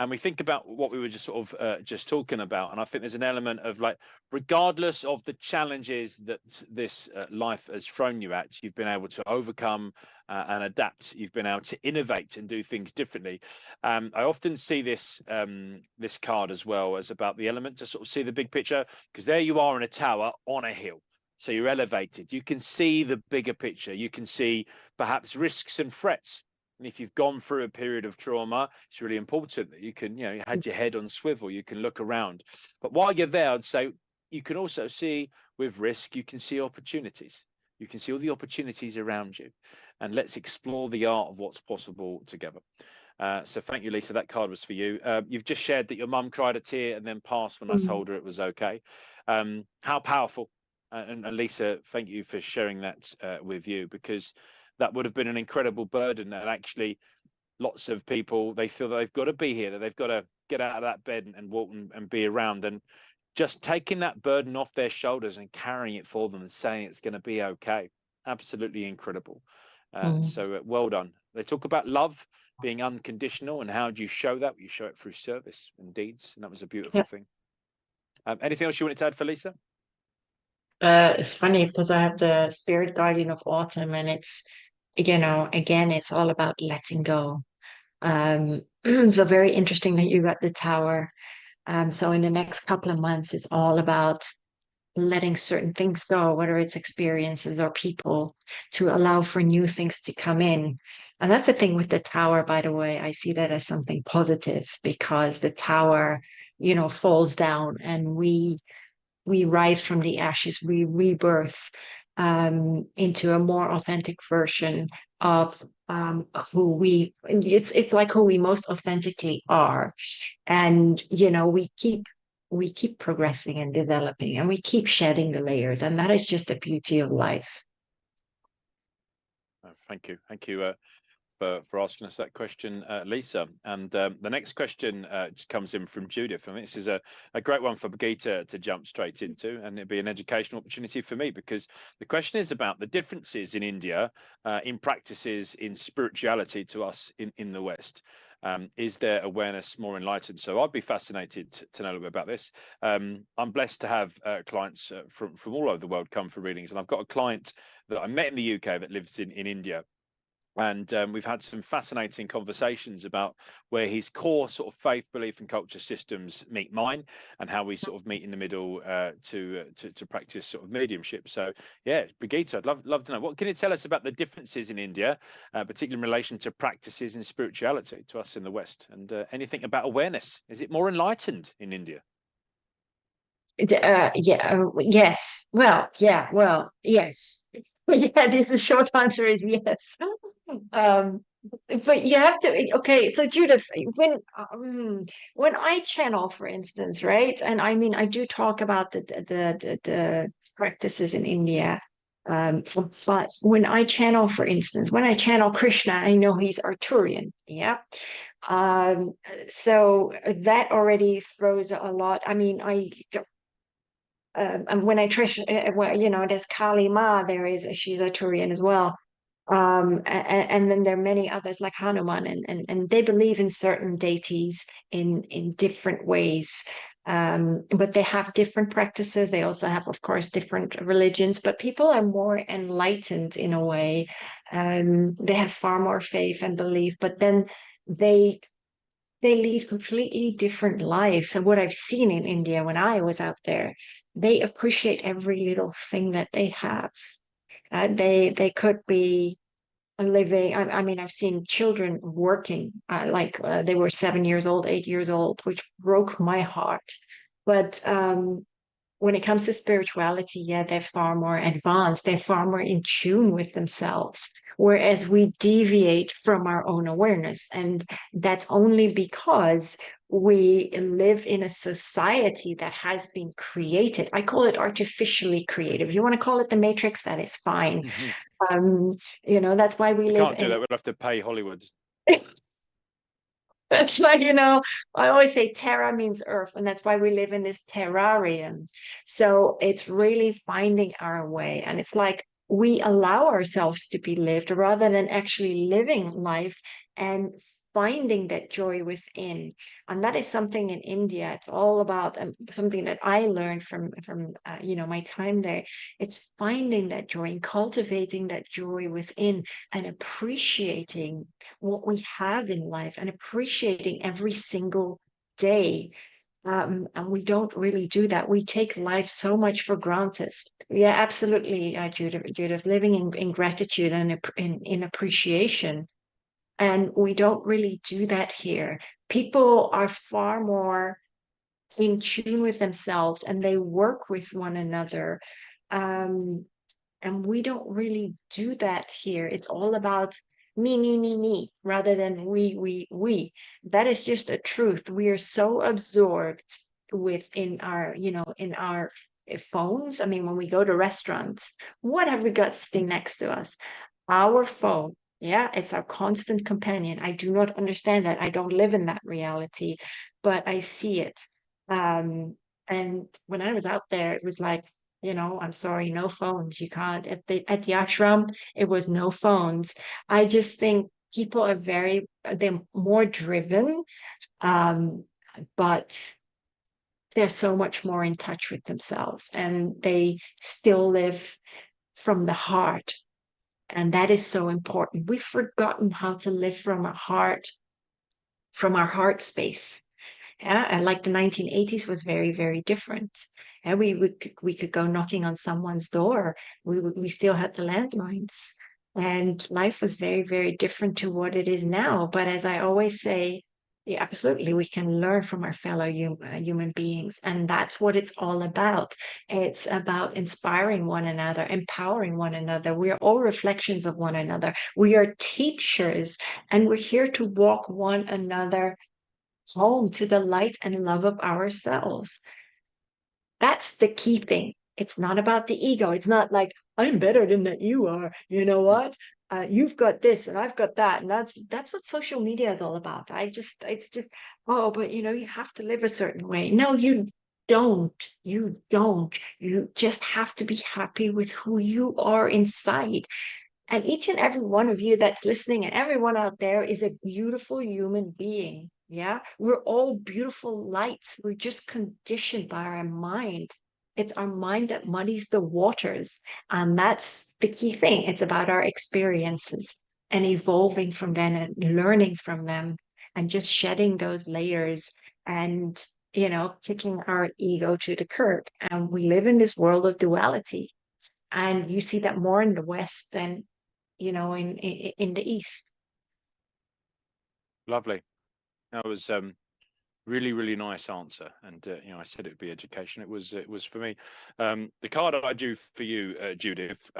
S1: And we think about what we were just sort of just talking about, and I think there's an element of like, regardless of the challenges that this life has thrown you at, you've been able to overcome and adapt. You've been able to innovate and do things differently. I often see this card as well as about the element to sort of see the big picture, because there you are in a tower on a hill. So you're elevated. You can see the bigger picture. You can see perhaps risks and threats. And if you've gone through a period of trauma, it's really important that you can, you had your head on swivel, you can look around. But while you're there, I'd say you can also see with risk, you can see opportunities. You can see all the opportunities around you. And let's explore the art of what's possible together. So thank you, Lisa. That card was for you. You've just shared that your mum cried a tear and then passed when I told her it was okay. How powerful. And Lisa, thank you for sharing that with you, because that would have been an incredible burden. And actually, lots of people, they feel that they've got to be here, that they've got to get out of that bed and walk and be around. And just taking that burden off their shoulders and carrying it for them and saying it's going to be okay. Absolutely incredible. So well done. They talk about love being unconditional, and how do you show that? You show it through service and deeds. And that was a beautiful thing. Anything else you wanted to add for Lisa?
S2: It's funny because I have the spirit guardian of autumn, and again, it's all about letting go. So very interesting that you got the tower. So in the next couple of months, it's all about letting certain things go, whether it's experiences or people, to allow for new things to come in. And that's the thing with the tower, by the way. I see that as something positive, because the tower, falls down, and we rise from the ashes, we rebirth into a more authentic version of it's like who we most authentically are. And we keep progressing and developing, and we keep shedding the layers, and that is just the beauty of life.
S1: Thank you for asking us that question, Lisa. And the next question just comes in from Judith. I think this is a great one for Birgitta to jump straight into, and it'd be an educational opportunity for me, because the question is about the differences in India in practices in spirituality to us in the West. Is their awareness more enlightened? So I'd be fascinated to know a little bit about this. I'm blessed to have clients from all over the world come for readings, and I've got a client that I met in the UK that lives in India. And we've had some fascinating conversations about where his core sort of faith, belief, and culture systems meet mine, and how we sort of meet in the middle to practice sort of mediumship. So, yeah, Birgitta, I'd love to know, what can you tell us about the differences in India, particularly in relation to practices in spirituality to us in the West, and anything about awareness? Is it more enlightened in India?
S2: Yes. Well, yeah, well, yes. Yeah, the short answer is yes. Um, but you have to, okay, so Judith, when I channel, for instance, right? And I mean, I do talk about the practices in India. But when I channel, for instance, when I channel Krishna, I know he's Arturian, yeah. So that already throws a lot. I mean, and when I try, well, you know, there's Kali Ma, she's a Turian as well. And then there are many others like Hanuman, and they believe in certain deities in different ways. But they have different practices. They also have, of course, different religions, but people are more enlightened in a way. They have far more faith and belief, but then they they lead completely different lives. And what I've seen in India when I was out there, they appreciate every little thing that they have. They could be living. I mean, I've seen children working, they were 7 years old, 8 years old, which broke my heart. But when it comes to spirituality, yeah, they're far more advanced. They're far more in tune with themselves. Whereas we deviate from our own awareness. And that's only because we live in a society that has been created. I call it artificially creative. If you want to call it the Matrix, that is fine. Um, that's why we
S1: We
S2: live
S1: can't do
S2: in.
S1: that. We'll have to pay Hollywood.
S2: It's like, I always say terra means earth, and that's why we live in this terrarium. So it's really finding our way. And it's like we allow ourselves to be lived rather than actually living life and finding that joy within. And that is something in India. It's all about something that I learned from my time there. It's finding that joy and cultivating that joy within and appreciating what we have in life and appreciating every single day. And we don't really do that. We take life so much for granted. Yeah, absolutely, Judith, living in gratitude and in appreciation. And we don't really do that here. People are far more in tune with themselves and they work with one another. Um, and we don't really do that here. It's all about me, rather than we. That is just a truth. We are so absorbed within in our phones. I mean, when we go to restaurants, what have we got sitting next to us? Our phone. Yeah, it's our constant companion. I do not understand that. I don't live in that reality, but I see it. And when I was out there, it was like, I'm sorry, no phones. You can't at the ashram, it was no phones. I just think people are they're more driven, um, but they're so much more in touch with themselves and they still live from the heart. And that is so important. We've forgotten how to live from our heart space. Yeah, and like the 1980s was very, very different. And we could go knocking on someone's door. We still had the landlines, and life was very, very different to what it is now. But as I always say, yeah, absolutely, we can learn from our fellow human beings, and that's what it's all about. It's about inspiring one another, empowering one another. We are all reflections of one another. We are teachers, and we're here to walk one another home to the light and love of ourselves. That's the key thing. It's not about the ego. It's not like, I'm better than that you are. You know what? You've got this and I've got that. And that's what social media is all about. It's just, oh, but you have to live a certain way. No, you don't. You don't. You just have to be happy with who you are inside. And each and every one of you that's listening and everyone out there is a beautiful human being. Yeah. We're all beautiful lights. We're just conditioned by our mind. It's our mind that muddies the waters. And that's the key thing. It's about our experiences and evolving from them and learning from them and just shedding those layers and, kicking our ego to the curb. And we live in this world of duality. And you see that more in the West than in the East.
S1: Lovely. That was really, really nice answer. And I said it would be education. It was for me. The card I drew for you, Judith,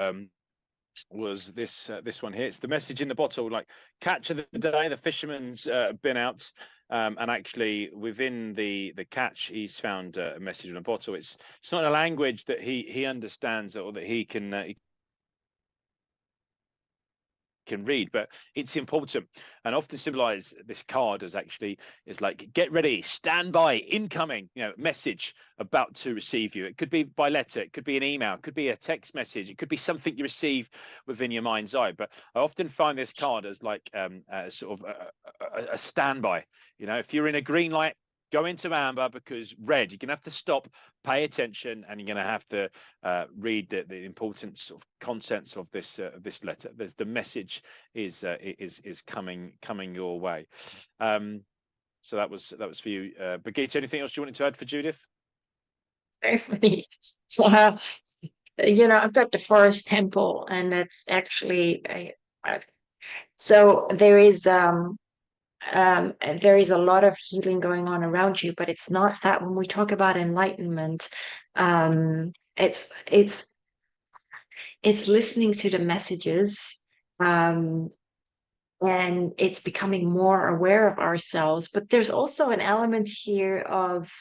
S1: was this one here. It's the message in the bottle, like catch of the day. The fisherman's been out, and actually within the catch, he's found a message in a bottle. It's not a language that he understands or that he can can read, but it's important. And often symbolize this card as actually is like, get ready, stand by, incoming, message about to receive you. It could be by letter, it could be an email, it could be a text message, it could be something you receive within your mind's eye. But I often find this card as like sort of a standby. If you're in a green light, go into amber, because red, you're gonna have to stop, pay attention, and you're gonna have to read the important sort of contents of this letter. There's the message is coming your way. So that was for you, Birgitta. Anything else you wanted to add for Judith?
S2: Thanks, funny. I've got the forest temple, and it's actually so there is a lot of healing going on around you, but it's not that. When we talk about enlightenment, it's listening to the messages, and it's becoming more aware of ourselves. But there's also an element here of,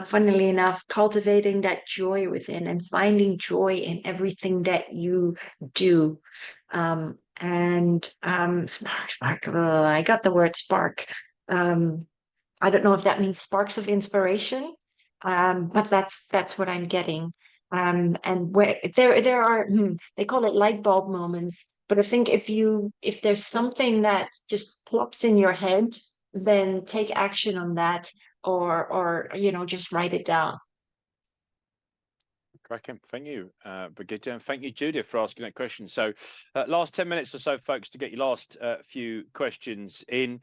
S2: funnily enough, cultivating that joy within and finding joy in everything that you do. Spark. I got the word spark. I don't know if that means sparks of inspiration, but that's what I'm getting. And where there are, they call it light bulb moments. But I think if there's something that just plops in your head, then take action on that, or just write it down.
S1: Cracking. Thank you, Birgitta, and thank you, Judith, for asking that question. So last 10 minutes or so, folks, to get your last few questions in.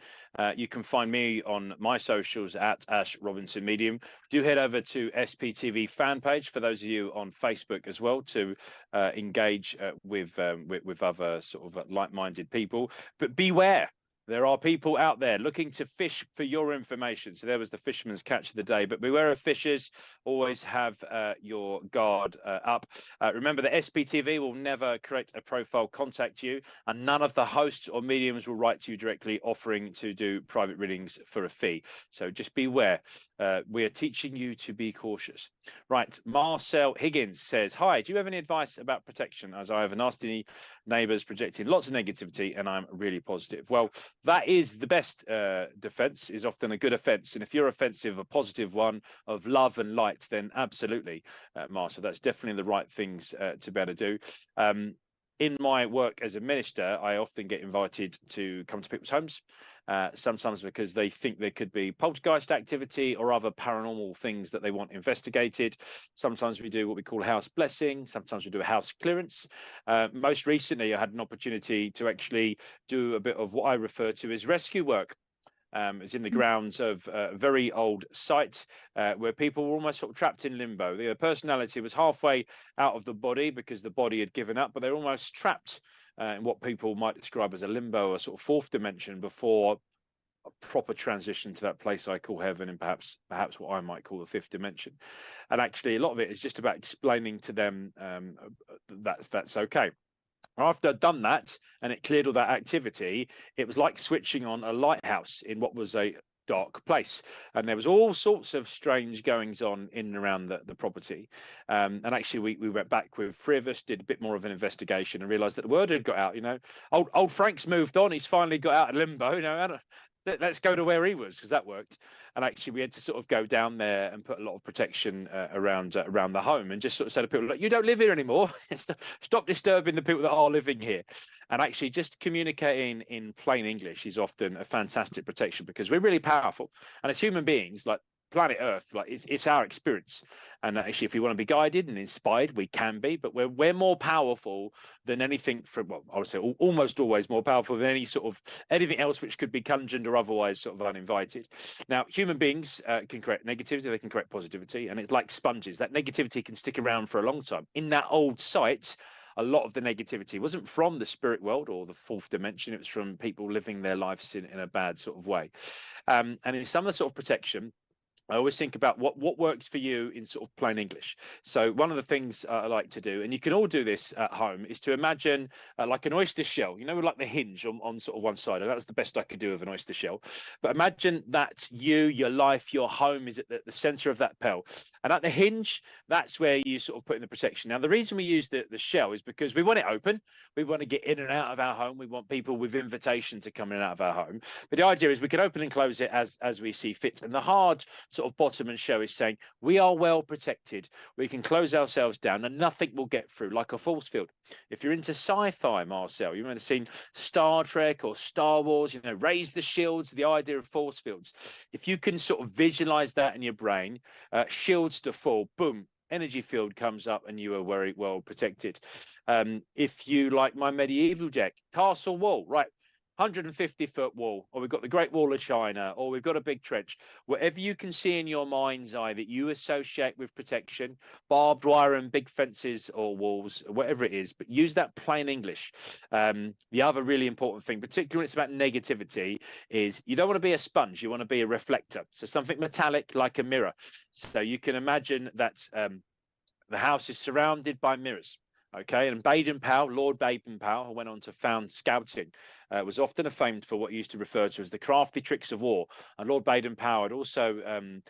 S1: You can find me on my socials at Ash Robinson Medium. Do head over to SPTV fan page for those of you on Facebook as well, to engage with other sort of like-minded people. But beware. There are people out there looking to fish for your information. So there was the fisherman's catch of the day. But beware of fishers. Always have your guard up. Remember that SPTV will never create a profile, contact you, and none of the hosts or mediums will write to you directly offering to do private readings for a fee. So just beware. We are teaching you to be cautious. Right. Marcel Higgins says, hi, do you have any advice about protection, as I have a nasty neighbours projecting lots of negativity and I'm really positive? Well, that is the best defense, is often a good offense. And if you're offensive, a positive one of love and light, then absolutely, Marcel, that's definitely the right things to be able to do. In my work as a minister, I often get invited to come to people's homes, sometimes because they think there could be poltergeist activity or other paranormal things that they want investigated. Sometimes we do what we call house blessing. Sometimes we do a house clearance. Most recently, I had an opportunity to actually do a bit of what I refer to as rescue work. It's in the grounds of a very old site where people were almost sort of trapped in limbo. The personality was halfway out of the body because the body had given up, but they're almost trapped in what people might describe as a limbo, a sort of fourth dimension, before a proper transition to that place I call heaven, and perhaps what I might call the fifth dimension. And actually, a lot of it is just about explaining to them that's okay. After I'd done that and it cleared all that activity, it was like switching on a lighthouse in what was a dark place, and there was all sorts of strange goings on in and around the property. And actually we went back with 3 of us, did a bit more of an investigation, and realized that the word had got out. Old Frank's moved on, he's finally got out of limbo. Let's go to where he was, because that worked. And actually we had to sort of go down there and put a lot of protection around the home, and just sort of say to people, look, you don't live here anymore. Stop disturbing the people that are living here. And actually just communicating in plain English is often a fantastic protection, because we're really powerful. And as human beings, like planet Earth, like it's our experience. And actually, if we want to be guided and inspired, we can be, but we're more powerful than anything from, well, I would say almost always more powerful than anything else which could be conjured or otherwise sort of uninvited. Now, human beings can create negativity, they can create positivity, and it's like sponges. That negativity can stick around for a long time. In that old site, a lot of the negativity wasn't from the spirit world or the fourth dimension. It was from people living their lives in a bad sort of way. And in some of the sort of protection, I always think about what works for you in sort of plain English. So one of the things I like to do, and you can all do this at home, is to imagine like an oyster shell, you know, like the hinge on sort of one side. And that's the best I could do of an oyster shell. But imagine that you, your life, your home is at the center of that pearl. And at the hinge, that's where you sort of put in the protection. Now, the reason we use the shell is because we want it open. We want to get in and out of our home. We want people with invitation to come in and out of our home. But the idea is we can open and close it as we see fit. And the hard sort of bottom and shell is saying we are well protected. We can close ourselves down and nothing will get through, like a force field. If you're into sci-fi, Marcel, you might have seen Star Trek or Star Wars, you know, raise the shields, the idea of force fields. If you can sort of visualize that in your brain, shields to fall, boom, energy field comes up and you are very well protected. If you like my medieval deck, castle wall, right, 150-foot wall, or we've got the Great Wall of China, or we've got a big trench. Whatever you can see in your mind's eye that you associate with protection, barbed wire and big fences or walls, whatever it is, but use that plain English. The other really important thing, particularly when it's about negativity, is you don't want to be a sponge, you want to be a reflector. So something metallic like a mirror. So you can imagine that the house is surrounded by mirrors. Okay, and Baden-Powell, Lord Baden-Powell, who went on to found scouting, was often famed for what he used to refer to as the crafty tricks of war. And Lord Baden-Powell had also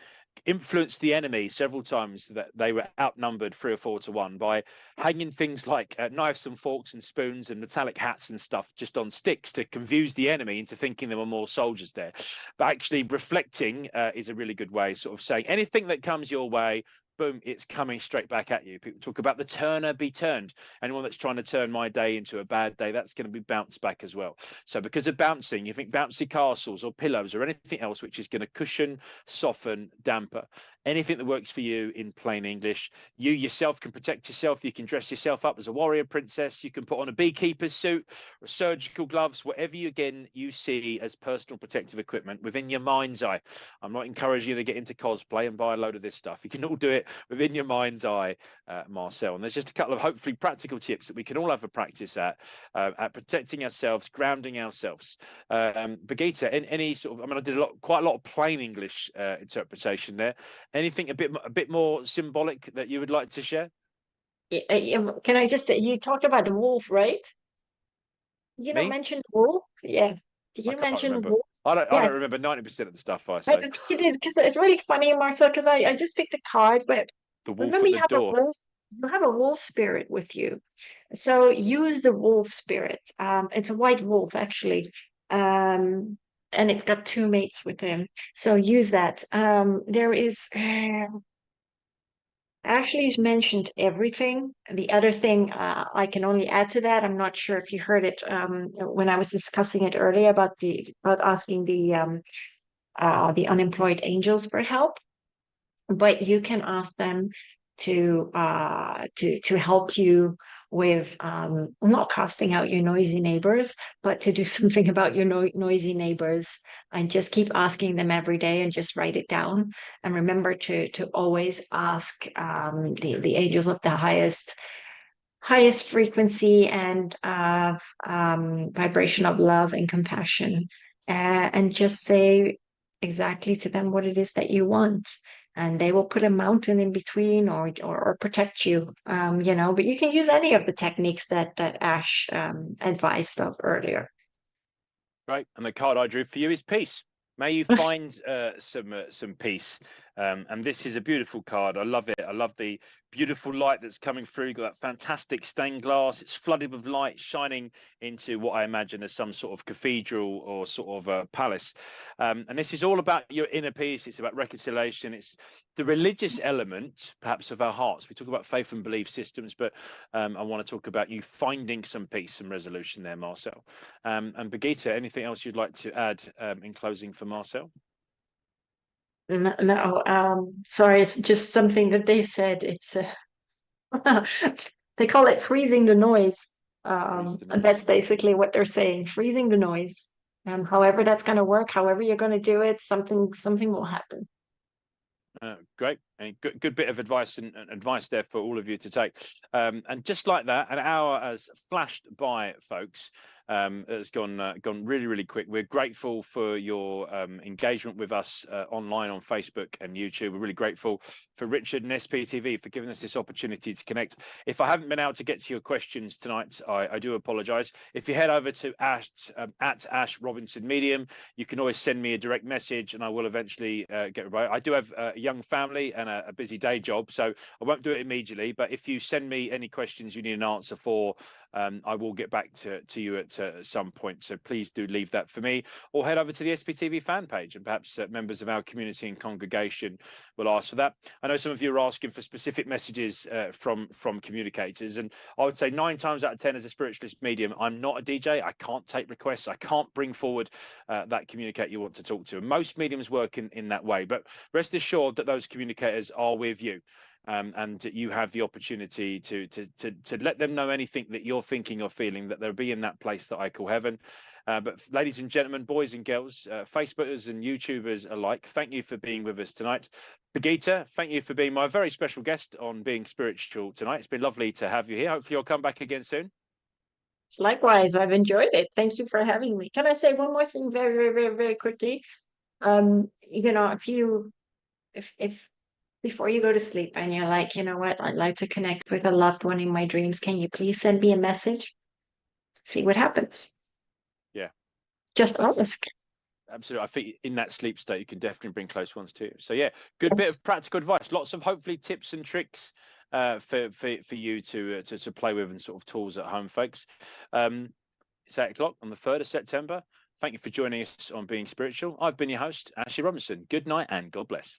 S1: influenced the enemy several times that they were outnumbered 3 or 4 to 1 by hanging things like knives and forks and spoons and metallic hats and stuff just on sticks to confuse the enemy into thinking there were more soldiers there. But actually reflecting is a really good way, sort of saying anything that comes your way, boom, it's coming straight back at you. People talk about the turner be turned. Anyone that's trying to turn my day into a bad day, that's going to be bounced back as well. So because of bouncing, you think bouncy castles or pillows or anything else which is going to cushion, soften, damper. Anything that works for you in plain English. You yourself can protect yourself. You can dress yourself up as a warrior princess. You can put on a beekeeper's suit or surgical gloves, whatever you see as personal protective equipment within your mind's eye. I'm not encouraging you to get into cosplay and buy a load of this stuff. You can all do it within your mind's eye, Marcel. And there's just a couple of hopefully practical tips that we can all have a practice at protecting ourselves, grounding ourselves. Birgitta, any sort of, I mean, I did quite a lot of plain English interpretation there. Anything a bit more symbolic that you would like to share?
S2: Can I just say, you talked about the wolf, right? You don't
S1: Me?
S2: mention the wolf? Yeah. Did
S1: I
S2: you
S1: can't
S2: mention
S1: remember.
S2: wolf?
S1: I
S2: Yeah,
S1: don't remember 90% of the stuff I
S2: I
S1: say.
S2: think you did, because it's really funny, Marcel, because I just picked a card, but
S1: The wolf
S2: remember
S1: at the door.
S2: you have a wolf spirit with you. So use the wolf spirit. It's a white wolf actually. And it's got 2 mates with him. So use that. There is Ashley's mentioned everything. The other thing I can only add to that, I'm not sure if you heard it when I was discussing it earlier about asking the unemployed angels for help, but you can ask them to help you with not casting out your noisy neighbors, but to do something about your noisy neighbors, and just keep asking them every day and just write it down. And remember to always ask the angels of the highest frequency and vibration of love and compassion, and just say exactly to them what it is that you want, and they will put a mountain in between or protect you. But you can use any of the techniques that Ash advised of earlier.
S1: Right, and the card I drew for you is peace. May you find some peace. And this is a beautiful card. I love it. I love the beautiful light that's coming through. You've got that fantastic stained glass. It's flooded with light shining into what I imagine as some sort of cathedral or sort of a palace. And this is all about your inner peace. It's about reconciliation. It's the religious element, perhaps, of our hearts. We talk about faith and belief systems, but I want to talk about you finding some peace and resolution there, Marcel. And Birgitta, anything else you'd like to add in closing for Marcel?
S2: No, sorry, it's just something that they said. It's they call it freezing the noise.
S1: Freeze the
S2: And that's
S1: noise.
S2: basically what they're saying, freezing the noise. However that's going to work, however you're going to do it, something will happen.
S1: Great, and good bit of advice and advice there for all of you to take. And just like that, an hour has flashed by, folks. has gone really, really quick. We're grateful for your engagement with us online on Facebook and YouTube. We're really grateful for Richard and SPTV for giving us this opportunity to connect. If I haven't been able to get to your questions tonight, I do apologise. If you head over to at Ash Robinson Medium, you can always send me a direct message, and I will eventually get right. I do have a young family and a busy day job, so I won't do it immediately. But if you send me any questions you need an answer for, I will get back to you at some point. So please do leave that for me, or head over to the SPTV fan page, and perhaps members of our community and congregation will ask for that. I know some of you are asking for specific messages from communicators, and I would say 9 times out of 10 as a spiritualist medium, I'm not a DJ. I can't take requests. I can't bring forward that communicator you want to talk to. And most mediums work in that way, but rest assured that those communicators are with you. And you have the opportunity to let them know anything that you're thinking or feeling, that they'll be in that place that I call heaven. But ladies and gentlemen, boys and girls, Facebookers and YouTubers alike, thank you for being with us tonight. Birgitta, thank you for being my very special guest on Being Spiritual tonight. It's been lovely to have you here. Hopefully you'll come back again soon.
S2: Likewise, I've enjoyed it. Thank you for having me. Can I say one more thing very, very, very, very quickly? If before you go to sleep and you're like, you know what, I'd like to connect with a loved one in my dreams, can you please send me a message? See what happens.
S1: Yeah.
S2: Just ask.
S1: Absolutely. I think in that sleep state, you can definitely bring close ones too. So yeah, good bit of practical advice. Lots of hopefully tips and tricks for you to play with, and sort of tools at home, folks. It's 8 o'clock on the 3rd of September. Thank you for joining us on Being Spiritual. I've been your host, Ashley Robinson. Good night and God bless.